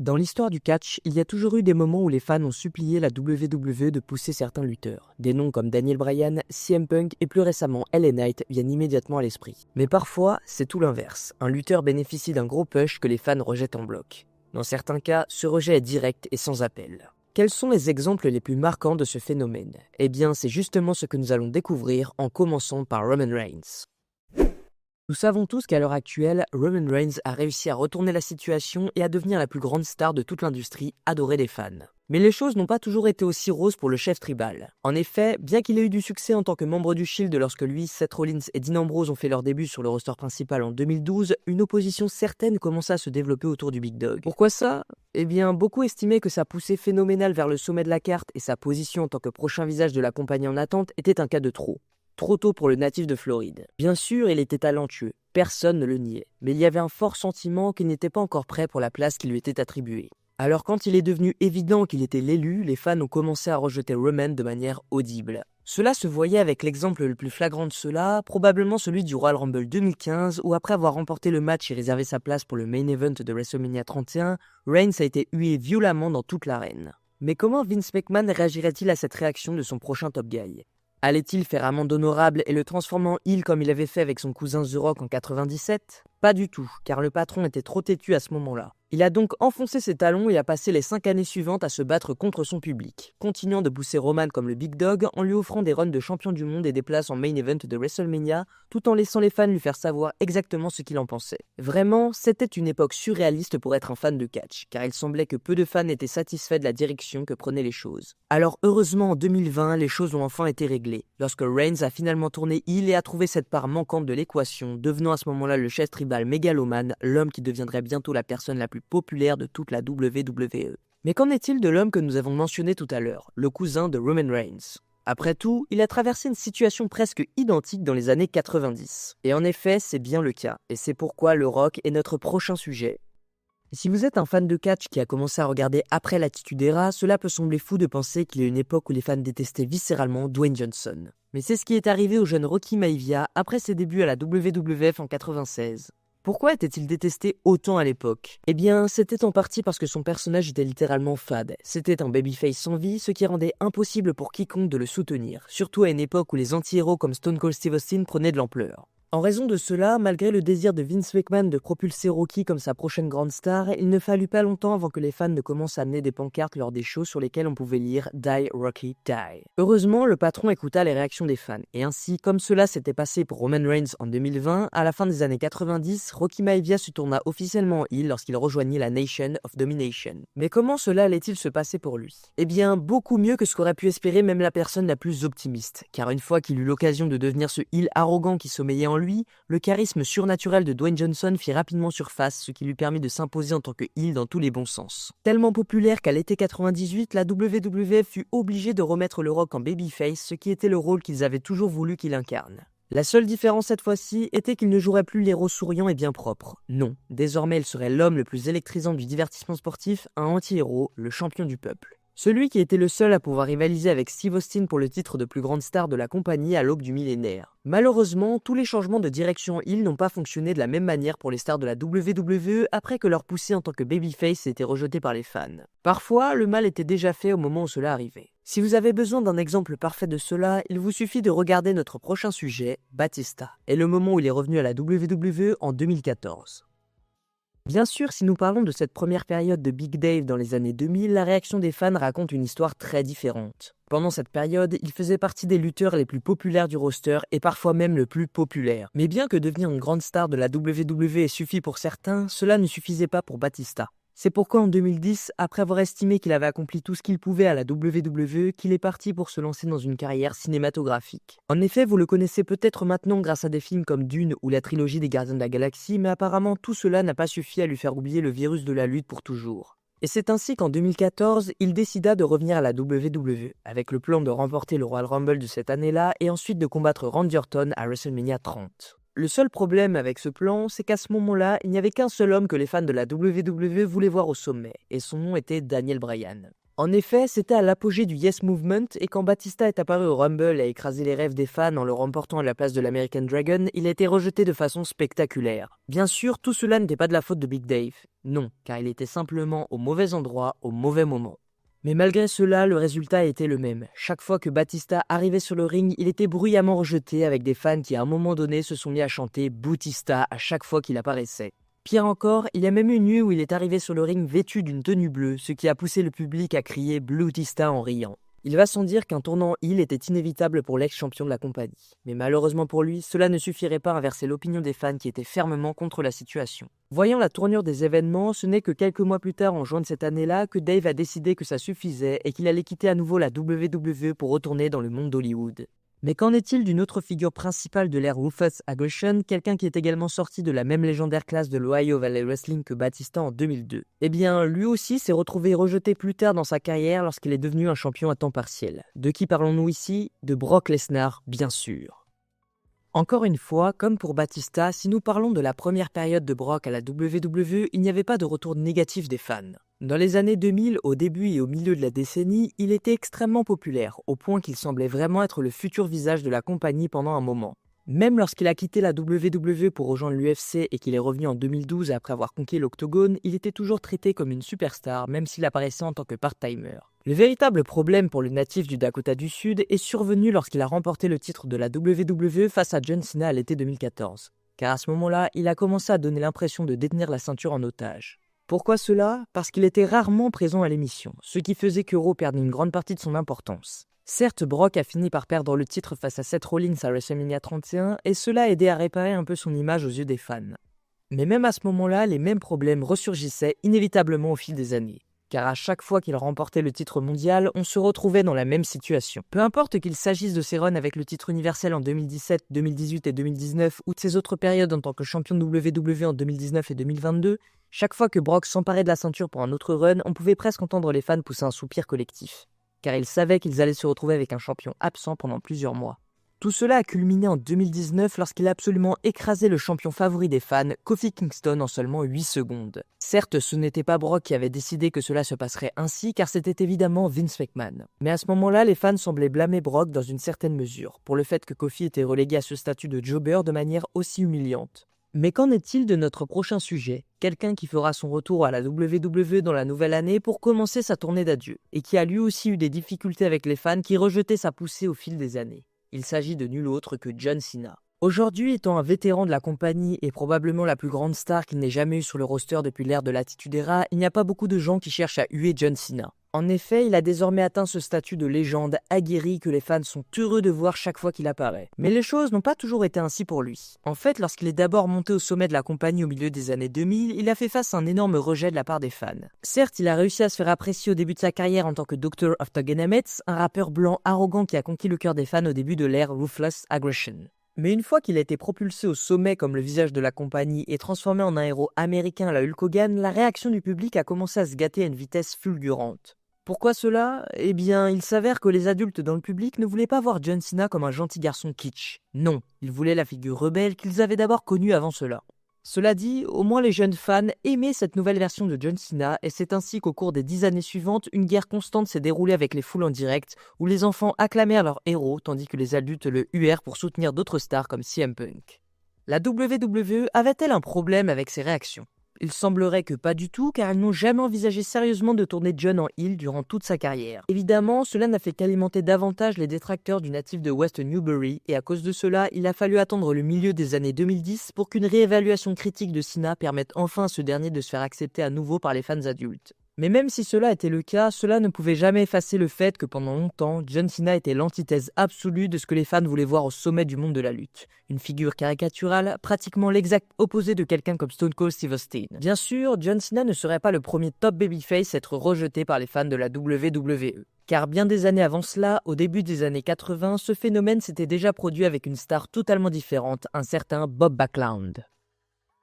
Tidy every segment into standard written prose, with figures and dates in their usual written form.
Dans l'histoire du catch, il y a toujours eu des moments où les fans ont supplié la WWE de pousser certains lutteurs. Des noms comme Daniel Bryan, CM Punk et plus récemment LA Knight viennent immédiatement à l'esprit. Mais parfois, c'est tout l'inverse. Un lutteur bénéficie d'un gros push que les fans rejettent en bloc. Dans certains cas, ce rejet est direct et sans appel. Quels sont les exemples les plus marquants de ce phénomène? Eh bien, c'est justement ce que nous allons découvrir en commençant par Roman Reigns. Nous savons tous qu'à l'heure actuelle, Roman Reigns a réussi à retourner la situation et à devenir la plus grande star de toute l'industrie, adorée des fans. Mais les choses n'ont pas toujours été aussi roses pour le chef tribal. En effet, bien qu'il ait eu du succès en tant que membre du Shield lorsque lui, Seth Rollins et Dean Ambrose ont fait leur début sur le roster principal en 2012, une opposition certaine commença à se développer autour du Big Dog. Pourquoi ça? Eh bien, beaucoup estimaient que sa poussée phénoménale vers le sommet de la carte et sa position en tant que prochain visage de la compagnie en attente était un cas de trop. Trop tôt pour le natif de Floride. Bien sûr, il était talentueux, personne ne le niait, mais il y avait un fort sentiment qu'il n'était pas encore prêt pour la place qui lui était attribuée. Alors quand il est devenu évident qu'il était l'élu, les fans ont commencé à rejeter Roman de manière audible. Cela se voyait avec l'exemple le plus flagrant de cela, probablement celui du Royal Rumble 2015, où après avoir remporté le match et réservé sa place pour le main event de WrestleMania 31, Reigns a été hué violemment dans toute l'arène. Mais comment Vince McMahon réagirait-il à cette réaction de son prochain top guy? Allait-il faire amende honorable et le transformer en heel comme il avait fait avec son cousin The Rock en 97? Pas du tout, car le patron était trop têtu à ce moment-là. Il a donc enfoncé ses talons et a passé les 5 années suivantes à se battre contre son public, continuant de pousser Roman comme le Big Dog en lui offrant des runs de champion du monde et des places en main event de WrestleMania, tout en laissant les fans lui faire savoir exactement ce qu'il en pensait. Vraiment, c'était une époque surréaliste pour être un fan de catch, car il semblait que peu de fans étaient satisfaits de la direction que prenaient les choses. Alors heureusement en 2020, les choses ont enfin été réglées, lorsque Reigns a finalement tourné heel et a trouvé cette part manquante de l'équation, devenant à ce moment-là le chef tribal mégalomane, l'homme qui deviendrait bientôt la personne la plus populaire de toute la WWE. Mais qu'en est-il de l'homme que nous avons mentionné tout à l'heure, le cousin de Roman Reigns? Après tout, il a traversé une situation presque identique dans les années 90. Et en effet, c'est bien le cas, et c'est pourquoi le Rock est notre prochain sujet. Et si vous êtes un fan de catch qui a commencé à regarder après l'Attitude Era, cela peut sembler fou de penser qu'il y a une époque où les fans détestaient viscéralement Dwayne Johnson. Mais c'est ce qui est arrivé au jeune Rocky Maivia après ses débuts à la WWF en 96. Pourquoi était-il détesté autant à l'époque? Eh bien, c'était en partie parce que son personnage était littéralement fade. C'était un babyface sans vie, ce qui rendait impossible pour quiconque de le soutenir, surtout à une époque où les anti-héros comme Stone Cold Steve Austin prenaient de l'ampleur. En raison de cela, malgré le désir de Vince McMahon de propulser Rocky comme sa prochaine grande star, il ne fallut pas longtemps avant que les fans ne commencent à amener des pancartes lors des shows sur lesquels on pouvait lire « Die Rocky, die ». Heureusement, le patron écouta les réactions des fans, et ainsi, comme cela s'était passé pour Roman Reigns en 2020, à la fin des années 90, Rocky Maivia se tourna officiellement heel lorsqu'il rejoignit la Nation of Domination. Mais comment cela allait-il se passer pour lui? Eh bien, beaucoup mieux que ce qu'aurait pu espérer même la personne la plus optimiste, car une fois qu'il eut l'occasion de devenir ce heel arrogant qui sommeillait en lui, le charisme surnaturel de Dwayne Johnson fit rapidement surface, ce qui lui permit de s'imposer en tant que heel dans tous les bons sens. Tellement populaire qu'à l'été 98, la WWF fut obligée de remettre le Rock en babyface, ce qui était le rôle qu'ils avaient toujours voulu qu'il incarne. La seule différence cette fois-ci était qu'il ne jouerait plus l'héros souriant et bien propre. Non, désormais il serait l'homme le plus électrisant du divertissement sportif, un anti-héros, le champion du peuple. Celui qui était le seul à pouvoir rivaliser avec Steve Austin pour le titre de plus grande star de la compagnie à l'aube du millénaire. Malheureusement, tous les changements de direction heel n'ont pas fonctionné de la même manière pour les stars de la WWE après que leur poussée en tant que babyface ait été rejetée par les fans. Parfois, le mal était déjà fait au moment où cela arrivait. Si vous avez besoin d'un exemple parfait de cela, il vous suffit de regarder notre prochain sujet, Batista, et le moment où il est revenu à la WWE en 2014. Bien sûr, si nous parlons de cette première période de Big Dave dans les années 2000, la réaction des fans raconte une histoire très différente. Pendant cette période, il faisait partie des lutteurs les plus populaires du roster et parfois même le plus populaire. Mais bien que devenir une grande star de la WWE suffit pour certains, cela ne suffisait pas pour Batista. C'est pourquoi en 2010, après avoir estimé qu'il avait accompli tout ce qu'il pouvait à la WWE, qu'il est parti pour se lancer dans une carrière cinématographique. En effet, vous le connaissez peut-être maintenant grâce à des films comme Dune ou la trilogie des Gardiens de la Galaxie, mais apparemment tout cela n'a pas suffi à lui faire oublier le virus de la lutte pour toujours. Et c'est ainsi qu'en 2014, il décida de revenir à la WWE, avec le plan de remporter le Royal Rumble de cette année-là et ensuite de combattre Randy Orton à WrestleMania 30. Le seul problème avec ce plan, c'est qu'à ce moment-là, il n'y avait qu'un seul homme que les fans de la WWE voulaient voir au sommet, et son nom était Daniel Bryan. En effet, c'était à l'apogée du Yes Movement, et quand Batista est apparu au Rumble et a écrasé les rêves des fans en le remportant à la place de l'American Dragon, il a été rejeté de façon spectaculaire. Bien sûr, tout cela n'était pas de la faute de Big Dave. Non, car il était simplement au mauvais endroit, au mauvais moment. Mais malgré cela, le résultat était le même. Chaque fois que Batista arrivait sur le ring, il était bruyamment rejeté avec des fans qui à un moment donné se sont mis à chanter Bautista à chaque fois qu'il apparaissait. Pire encore, il y a même une nuit où il est arrivé sur le ring vêtu d'une tenue bleue, ce qui a poussé le public à crier Bautista en riant. Il va sans dire qu'un tournant heel était inévitable pour l'ex-champion de la compagnie. Mais malheureusement pour lui, cela ne suffirait pas à inverser l'opinion des fans qui étaient fermement contre la situation. Voyant la tournure des événements, ce n'est que quelques mois plus tard en juin de cette année-là que Dave a décidé que ça suffisait et qu'il allait quitter à nouveau la WWE pour retourner dans le monde d'Hollywood. Mais qu'en est-il d'une autre figure principale de l'ère Ruthless Aggression, quelqu'un qui est également sorti de la même légendaire classe de l'Ohio Valley Wrestling que Batista en 2002 ? Eh bien, lui aussi s'est retrouvé rejeté plus tard dans sa carrière lorsqu'il est devenu un champion à temps partiel. De qui parlons-nous ici ? De Brock Lesnar, bien sûr. Encore une fois, comme pour Batista, si nous parlons de la première période de Brock à la WWE, il n'y avait pas de retour négatif des fans. Dans les années 2000, au début et au milieu de la décennie, il était extrêmement populaire, au point qu'il semblait vraiment être le futur visage de la compagnie pendant un moment. Même lorsqu'il a quitté la WWE pour rejoindre l'UFC et qu'il est revenu en 2012 après avoir conquis l'Octogone, il était toujours traité comme une superstar, même s'il apparaissait en tant que part-timer. Le véritable problème pour le natif du Dakota du Sud est survenu lorsqu'il a remporté le titre de la WWE face à John Cena à l'été 2014. Car à ce moment-là, il a commencé à donner l'impression de détenir la ceinture en otage. Pourquoi cela ? Parce qu'il était rarement présent à l'émission, ce qui faisait que Raw perdait une grande partie de son importance. Certes, Brock a fini par perdre le titre face à Seth Rollins à WrestleMania 31 et cela a aidé à réparer un peu son image aux yeux des fans. Mais même à ce moment-là, les mêmes problèmes ressurgissaient inévitablement au fil des années. Car à chaque fois qu'il remportait le titre mondial, on se retrouvait dans la même situation. Peu importe qu'il s'agisse de ses runs avec le titre universel en 2017, 2018 et 2019 ou de ses autres périodes en tant que champion de WWE en 2019 et 2022, chaque fois que Brock s'emparait de la ceinture pour un autre run, on pouvait presque entendre les fans pousser un soupir collectif. Car ils savaient qu'ils allaient se retrouver avec un champion absent pendant plusieurs mois. Tout cela a culminé en 2019 lorsqu'il a absolument écrasé le champion favori des fans, Kofi Kingston, en seulement 8 secondes. Certes, ce n'était pas Brock qui avait décidé que cela se passerait ainsi, car c'était évidemment Vince McMahon. Mais à ce moment-là, les fans semblaient blâmer Brock dans une certaine mesure, pour le fait que Kofi était relégué à ce statut de jobber de manière aussi humiliante. Mais qu'en est-il de notre prochain sujet ? Quelqu'un qui fera son retour à la WWE dans la nouvelle année pour commencer sa tournée d'adieu, et qui a lui aussi eu des difficultés avec les fans qui rejetaient sa poussée au fil des années. Il s'agit de nul autre que John Cena. Aujourd'hui, étant un vétéran de la compagnie et probablement la plus grande star qu'il n'ait jamais eu sur le roster depuis l'ère de l'Attitude Era, il n'y a pas beaucoup de gens qui cherchent à huer John Cena. En effet, il a désormais atteint ce statut de légende aguerrie que les fans sont heureux de voir chaque fois qu'il apparaît. Mais les choses n'ont pas toujours été ainsi pour lui. En fait, lorsqu'il est d'abord monté au sommet de la compagnie au milieu des années 2000, il a fait face à un énorme rejet de la part des fans. Certes, il a réussi à se faire apprécier au début de sa carrière en tant que Dr. of Tagenametz, un rappeur blanc arrogant qui a conquis le cœur des fans au début de l'ère Ruthless Aggression. Mais une fois qu'il a été propulsé au sommet comme le visage de la compagnie et transformé en un héros américain à la Hulk Hogan, la réaction du public a commencé à se gâter à une vitesse fulgurante. Pourquoi cela ? Eh bien, il s'avère que les adultes dans le public ne voulaient pas voir John Cena comme un gentil garçon kitsch. Non, ils voulaient la figure rebelle qu'ils avaient d'abord connue avant cela. Cela dit, au moins les jeunes fans aimaient cette nouvelle version de John Cena et c'est ainsi qu'au cours des 10 années suivantes, une guerre constante s'est déroulée avec les foules en direct où les enfants acclamèrent leur héros tandis que les adultes le huèrent pour soutenir d'autres stars comme CM Punk. La WWE avait-elle un problème avec ces réactions ? Il semblerait que pas du tout, car ils n'ont jamais envisagé sérieusement de tourner John en heel durant toute sa carrière. Évidemment, cela n'a fait qu'alimenter davantage les détracteurs du natif de West Newbury, et à cause de cela, il a fallu attendre le milieu des années 2010 pour qu'une réévaluation critique de Cena permette enfin à ce dernier de se faire accepter à nouveau par les fans adultes. Mais même si cela était le cas, cela ne pouvait jamais effacer le fait que pendant longtemps, John Cena était l'antithèse absolue de ce que les fans voulaient voir au sommet du monde de la lutte. Une figure caricaturale, pratiquement l'exact opposé de quelqu'un comme Stone Cold Steve Austin. Bien sûr, John Cena ne serait pas le premier top babyface à être rejeté par les fans de la WWE. Car bien des années avant cela, au début des années 80, ce phénomène s'était déjà produit avec une star totalement différente, un certain Bob Backlund.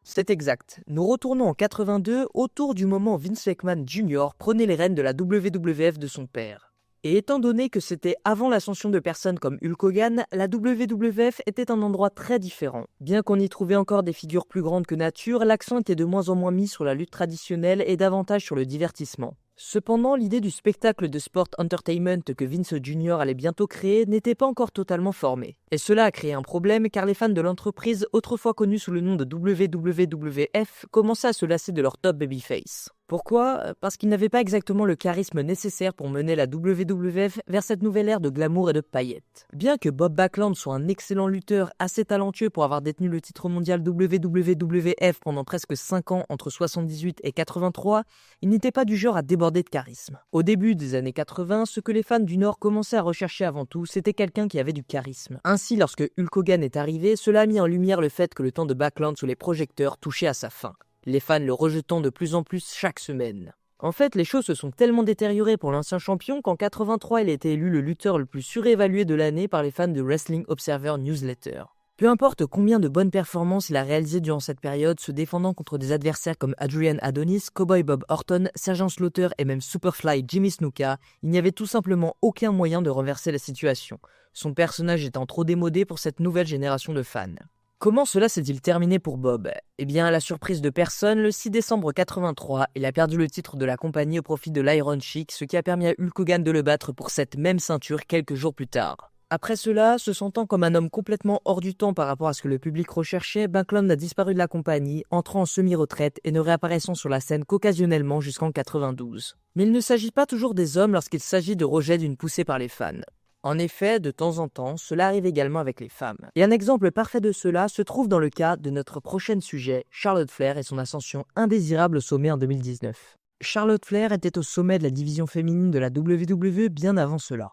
C'est exact. Nous retournons en 82, autour du moment où Vince McMahon Jr. prenait les rênes de la WWF de son père. Et étant donné que c'était avant l'ascension de personnes comme Hulk Hogan, la WWF était un endroit très différent. Bien qu'on y trouvait encore des figures plus grandes que nature, l'accent était de moins en moins mis sur la lutte traditionnelle et davantage sur le divertissement. Cependant, l'idée du spectacle de sport entertainment que Vince Jr. allait bientôt créer n'était pas encore totalement formée. Et cela a créé un problème car les fans de l'entreprise, autrefois connus sous le nom de WWF, commençaient à se lasser de leur top babyface. Pourquoi? Parce qu'ils n'avaient pas exactement le charisme nécessaire pour mener la WWF vers cette nouvelle ère de glamour et de paillettes. Bien que Bob Backlund soit un excellent lutteur assez talentueux pour avoir détenu le titre mondial WWF pendant presque 5 ans entre 78 et 83, il n'était pas du genre à déborder de charisme. Au début des années 80, ce que les fans du Nord commençaient à rechercher avant tout, c'était quelqu'un qui avait du charisme. Ainsi, lorsque Hulk Hogan est arrivé, cela a mis en lumière le fait que le temps de Backlund sous les projecteurs touchait à sa fin, les fans le rejetant de plus en plus chaque semaine. En fait, les choses se sont tellement détériorées pour l'ancien champion qu'en 83, il a été élu le lutteur le plus surévalué de l'année par les fans de Wrestling Observer Newsletter. Peu importe combien de bonnes performances il a réalisées durant cette période, se défendant contre des adversaires comme Adrian Adonis, Cowboy Bob Orton, Sergeant Slaughter et même Superfly Jimmy Snuka, il n'y avait tout simplement aucun moyen de renverser la situation, son personnage étant trop démodé pour cette nouvelle génération de fans. Comment cela s'est-il terminé pour Bob? Eh bien, à la surprise de personne, le 6 décembre 83, il a perdu le titre de la compagnie au profit de l'Iron Sheik, ce qui a permis à Hulk Hogan de le battre pour cette même ceinture quelques jours plus tard. Après cela, se sentant comme un homme complètement hors du temps par rapport à ce que le public recherchait, Backlund a disparu de la compagnie, entrant en semi-retraite et ne réapparaissant sur la scène qu'occasionnellement jusqu'en 92. Mais il ne s'agit pas toujours des hommes lorsqu'il s'agit de rejet d'une poussée par les fans. En effet, de temps en temps, cela arrive également avec les femmes. Et un exemple parfait de cela se trouve dans le cas de notre prochain sujet, Charlotte Flair et son ascension indésirable au sommet en 2019. Charlotte Flair était au sommet de la division féminine de la WWE bien avant cela.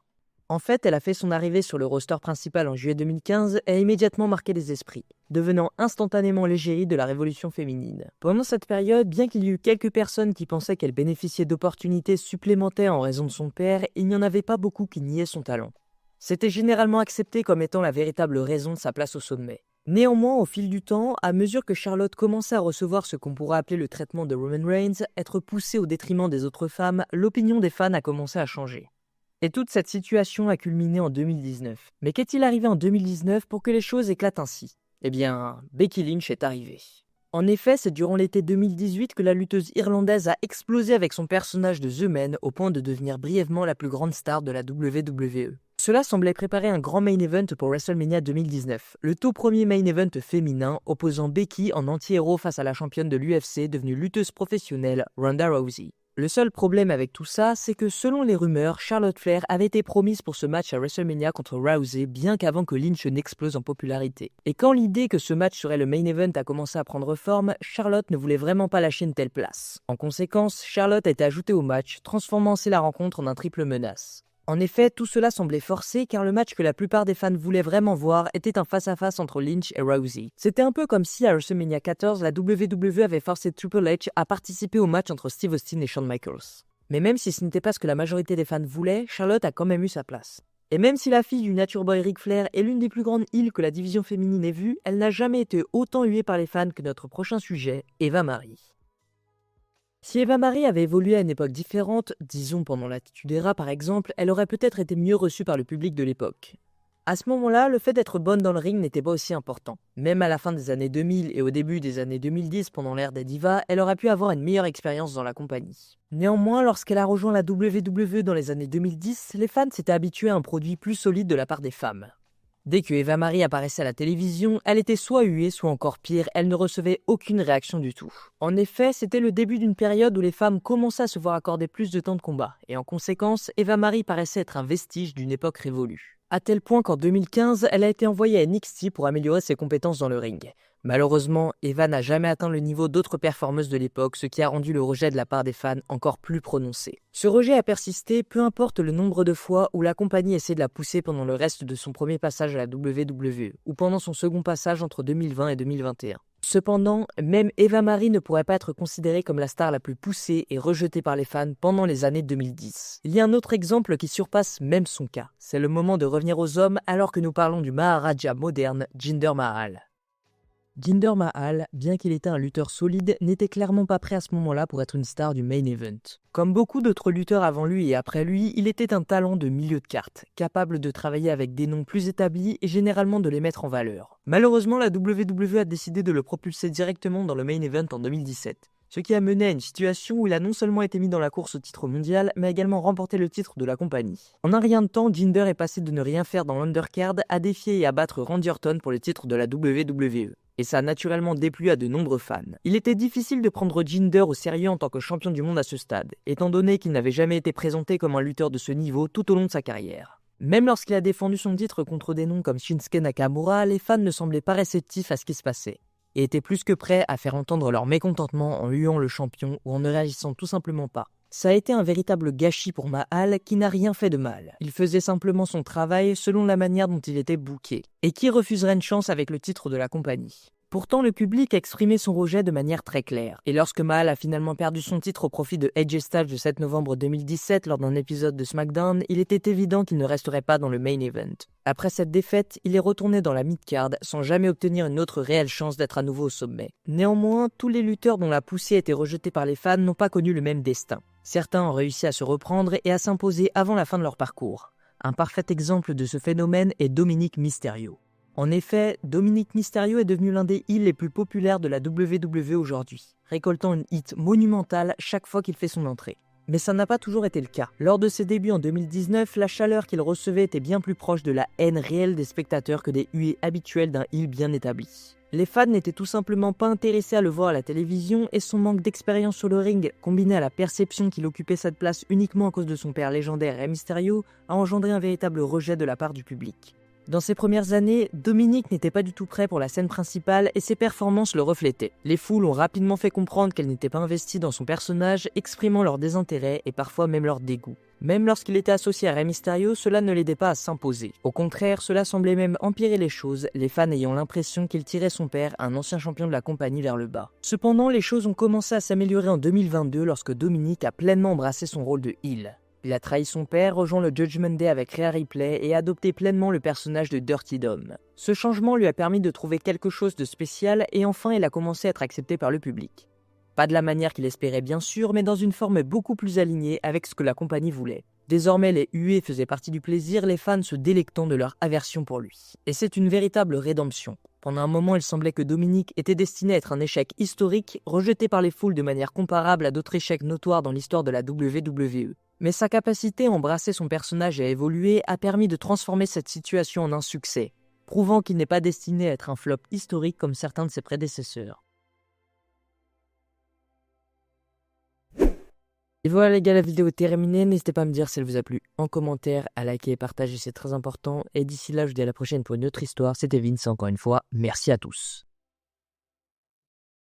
En fait, elle a fait son arrivée sur le roster principal en juillet 2015 et a immédiatement marqué les esprits, devenant instantanément l'égérie de la révolution féminine. Pendant cette période, bien qu'il y eut quelques personnes qui pensaient qu'elle bénéficiait d'opportunités supplémentaires en raison de son père, il n'y en avait pas beaucoup qui niaient son talent. C'était généralement accepté comme étant la véritable raison de sa place au sommet. Néanmoins, au fil du temps, à mesure que Charlotte commençait à recevoir ce qu'on pourrait appeler le traitement de Roman Reigns, être poussée au détriment des autres femmes, l'opinion des fans a commencé à changer. Et toute cette situation a culminé en 2019. Mais qu'est-il arrivé en 2019 pour que les choses éclatent ainsi? Eh bien, Becky Lynch est arrivée. En effet, c'est durant l'été 2018 que la lutteuse irlandaise a explosé avec son personnage de The Man au point de devenir brièvement la plus grande star de la WWE. Cela semblait préparer un grand main event pour WrestleMania 2019, le tout premier main event féminin opposant Becky en anti-héros face à la championne de l'UFC devenue lutteuse professionnelle Ronda Rousey. Le seul problème avec tout ça, c'est que selon les rumeurs, Charlotte Flair avait été promise pour ce match à WrestleMania contre Rousey bien qu'avant que Lynch n'explose en popularité. Et quand l'idée que ce match serait le main event a commencé à prendre forme, Charlotte ne voulait vraiment pas lâcher une telle place. En conséquence, Charlotte a été ajoutée au match, transformant ainsi la rencontre en un triple menace. En effet, tout cela semblait forcé car le match que la plupart des fans voulaient vraiment voir était un face-à-face entre Lynch et Rousey. C'était un peu comme si à WrestleMania 14, la WWE avait forcé Triple H à participer au match entre Steve Austin et Shawn Michaels. Mais même si ce n'était pas ce que la majorité des fans voulaient, Charlotte a quand même eu sa place. Et même si la fille du Nature Boy Ric Flair est l'une des plus grandes heels que la division féminine ait vue, elle n'a jamais été autant huée par les fans que notre prochain sujet, Eva Marie. Si Eva Marie avait évolué à une époque différente, disons pendant l'Attitude Era par exemple, elle aurait peut-être été mieux reçue par le public de l'époque. À ce moment-là, le fait d'être bonne dans le ring n'était pas aussi important. Même à la fin des années 2000 et au début des années 2010 pendant l'ère des divas, elle aurait pu avoir une meilleure expérience dans la compagnie. Néanmoins, lorsqu'elle a rejoint la WWE dans les années 2010, les fans s'étaient habitués à un produit plus solide de la part des femmes. Dès que Eva Marie apparaissait à la télévision, elle était soit huée, soit encore pire, elle ne recevait aucune réaction du tout. En effet, c'était le début d'une période où les femmes commençaient à se voir accorder plus de temps de combat, et en conséquence, Eva Marie paraissait être un vestige d'une époque révolue. À tel point qu'en 2015, elle a été envoyée à NXT pour améliorer ses compétences dans le ring. Malheureusement, Eva n'a jamais atteint le niveau d'autres performeuses de l'époque, ce qui a rendu le rejet de la part des fans encore plus prononcé. Ce rejet a persisté, peu importe le nombre de fois où la compagnie essaie de la pousser pendant le reste de son premier passage à la WWE, ou pendant son second passage entre 2020 et 2021. Cependant, même Eva Marie ne pourrait pas être considérée comme la star la plus poussée et rejetée par les fans pendant les années 2010. Il y a un autre exemple qui surpasse même son cas. C'est le moment de revenir aux hommes alors que nous parlons du Maharaja moderne, Jinder Mahal. Jinder Mahal, bien qu'il était un lutteur solide, n'était clairement pas prêt à ce moment-là pour être une star du main event. Comme beaucoup d'autres lutteurs avant lui et après lui, il était un talent de milieu de carte, capable de travailler avec des noms plus établis et généralement de les mettre en valeur. Malheureusement, la WWE a décidé de le propulser directement dans le main event en 2017. Ce qui a mené à une situation où il a non seulement été mis dans la course au titre mondial, mais également remporté le titre de la compagnie. En un rien de temps, Jinder est passé de ne rien faire dans l'undercard à défier et à battre Randy Orton pour le titre de la WWE. Et ça a naturellement déplu à de nombreux fans. Il était difficile de prendre Jinder au sérieux en tant que champion du monde à ce stade, étant donné qu'il n'avait jamais été présenté comme un lutteur de ce niveau tout au long de sa carrière. Même lorsqu'il a défendu son titre contre des noms comme Shinsuke Nakamura, les fans ne semblaient pas réceptifs à ce qui se passait, et étaient plus que prêts à faire entendre leur mécontentement en huant le champion ou en ne réagissant tout simplement pas. Ça a été un véritable gâchis pour Mahal qui n'a rien fait de mal. Il faisait simplement son travail selon la manière dont il était booké. Et qui refuserait une chance avec le titre de la compagnie? Pourtant, le public a exprimé son rejet de manière très claire. Et lorsque Mahal a finalement perdu son titre au profit de AJ Styles le 7 novembre 2017 lors d'un épisode de SmackDown, il était évident qu'il ne resterait pas dans le main event. Après cette défaite, il est retourné dans la mid-card sans jamais obtenir une autre réelle chance d'être à nouveau au sommet. Néanmoins, tous les lutteurs dont la poussée a été rejetée par les fans n'ont pas connu le même destin. Certains ont réussi à se reprendre et à s'imposer avant la fin de leur parcours. Un parfait exemple de ce phénomène est Dominic Mysterio. En effet, Dominic Mysterio est devenu l'un des heels les plus populaires de la WWE aujourd'hui, récoltant une hit monumentale chaque fois qu'il fait son entrée. Mais ça n'a pas toujours été le cas. Lors de ses débuts en 2019, la chaleur qu'il recevait était bien plus proche de la haine réelle des spectateurs que des huées habituelles d'un heel bien établi. Les fans n'étaient tout simplement pas intéressés à le voir à la télévision et son manque d'expérience sur le ring, combiné à la perception qu'il occupait cette place uniquement à cause de son père légendaire Rey Mysterio, a engendré un véritable rejet de la part du public. Dans ses premières années, Dominic n'était pas du tout prêt pour la scène principale et ses performances le reflétaient. Les foules ont rapidement fait comprendre qu'elle n'était pas investie dans son personnage, exprimant leur désintérêt et parfois même leur dégoût. Même lorsqu'il était associé à Rey Mysterio, cela ne l'aidait pas à s'imposer. Au contraire, cela semblait même empirer les choses, les fans ayant l'impression qu'il tirait son père, un ancien champion de la compagnie, vers le bas. Cependant, les choses ont commencé à s'améliorer en 2022 lorsque Dominic a pleinement embrassé son rôle de heel. Il a trahi son père, rejoint le Judgment Day avec Rhea Ripley et adopté pleinement le personnage de Dirty Dom. Ce changement lui a permis de trouver quelque chose de spécial et enfin il a commencé à être accepté par le public. Pas de la manière qu'il espérait bien sûr, mais dans une forme beaucoup plus alignée avec ce que la compagnie voulait. Désormais les huées faisaient partie du plaisir, les fans se délectant de leur aversion pour lui. Et c'est une véritable rédemption. Pendant un moment, il semblait que Dominic était destiné à être un échec historique, rejeté par les foules de manière comparable à d'autres échecs notoires dans l'histoire de la WWE. Mais sa capacité à embrasser son personnage et à évoluer a permis de transformer cette situation en un succès, prouvant qu'il n'est pas destiné à être un flop historique comme certains de ses prédécesseurs. Et voilà les gars, la vidéo est terminée, n'hésitez pas à me dire si elle vous a plu en commentaire, à liker et partager, c'est très important. Et d'ici là, je vous dis à la prochaine pour une autre histoire. C'était Vince, encore une fois, merci à tous.